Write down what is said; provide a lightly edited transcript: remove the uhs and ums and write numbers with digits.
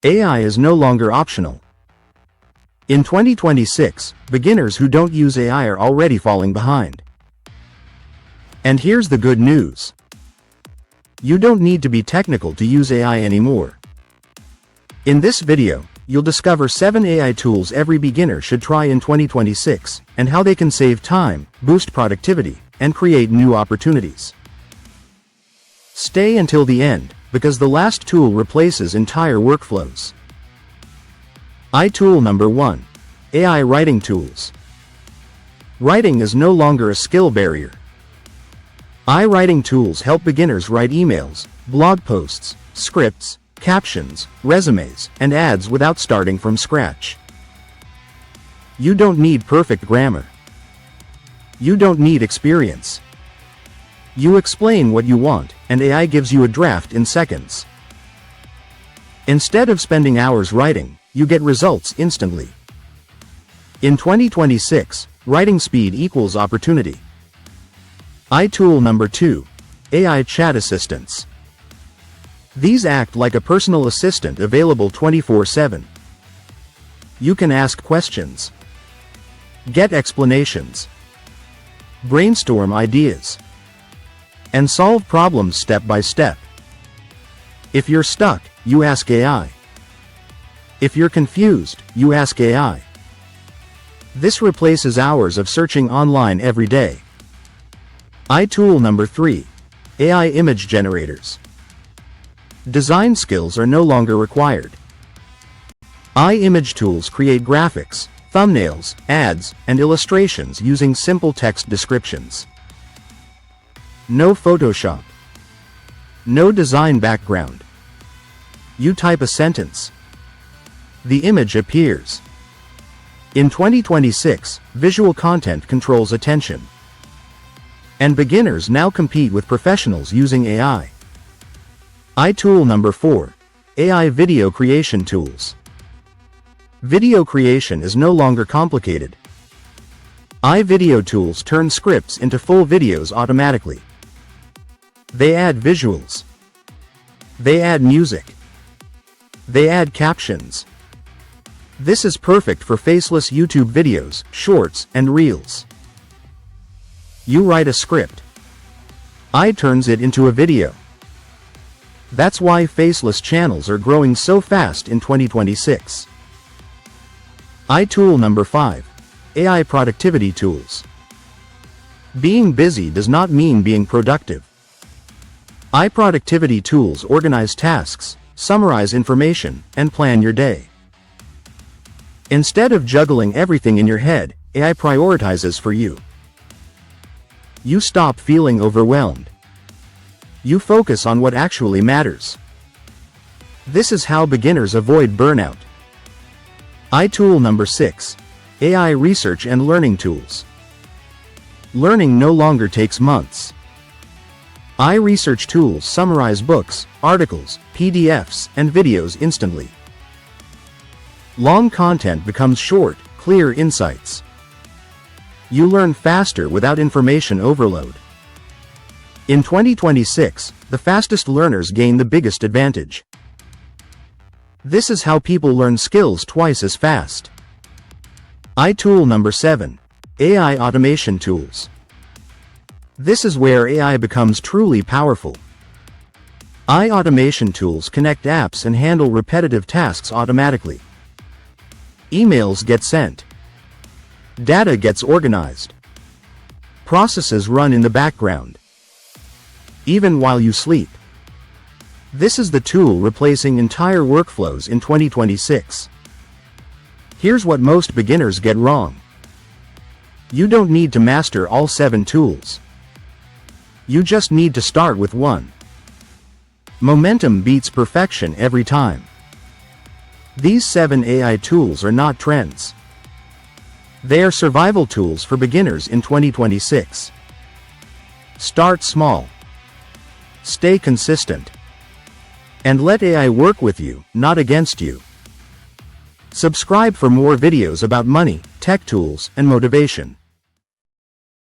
AI is no longer optional. In 2026, beginners who don't use AI are already falling behind. And here's the good news. You don't need to be technical to use AI anymore. In this video, you'll discover 7 AI tools every beginner should try in 2026, and how they can save time, boost productivity, and create new opportunities. Stay until the end, because the last tool replaces entire workflows. Tool number 1. AI Writing Tools. Writing is no longer a skill barrier. Writing tools help beginners write emails, blog posts, scripts, captions, resumes, and ads without starting from scratch. You don't need perfect grammar. You don't need experience. You explain what you want, and AI gives you a draft in seconds. Instead of spending hours writing, you get results instantly. In 2026, writing speed equals opportunity. Tool number 2. AI Chat Assistants. These act like a personal assistant available 24/7. You can ask questions, get explanations, brainstorm ideas, and solve problems step by step. If you're stuck, you ask AI. If you're confused, you ask AI. This replaces hours of searching online every day. Tool number 3. AI Image Generators. Design skills are no longer required. Image tools create graphics, thumbnails, ads, and illustrations using simple text descriptions. No Photoshop. No design background. You type a sentence. The image appears. In 2026, visual content controls attention. And beginners now compete with professionals using AI. Tool number 4. AI Video Creation Tools. Video creation is no longer complicated. Video tools turn scripts into full videos automatically. They add visuals. They add music. They add captions. This is perfect for faceless YouTube videos, shorts, and reels. You write a script. turns it into a video. That's why faceless channels are growing so fast in 2026. Tool number 5. AI Productivity Tools. Being busy does not mean being productive. Productivity tools organize tasks, summarize information, and plan your day. Instead of juggling everything in your head, AI prioritizes for you. You stop feeling overwhelmed. You focus on what actually matters. This is how beginners avoid burnout. Tool number 6. AI Research and Learning Tools. Learning no longer takes months. Research tools summarize books, articles, PDFs, and videos instantly. Long content becomes short, clear insights. You learn faster without information overload. In 2026, the fastest learners gain the biggest advantage. This is how people learn skills twice as fast. Tool number 7. AI Automation Tools. This is where AI becomes truly powerful. Automation tools connect apps and handle repetitive tasks automatically. Emails get sent. Data gets organized. Processes run in the background, even while you sleep. This is the tool replacing entire workflows in 2026. Here's what most beginners get wrong. You don't need to master all 7 tools. You just need to start with one. Momentum beats perfection every time. These 7 AI tools are not trends. They are survival tools for beginners in 2026. Start small. Stay consistent. And let AI work with you, not against you. Subscribe for more videos about money, tech tools, and motivation.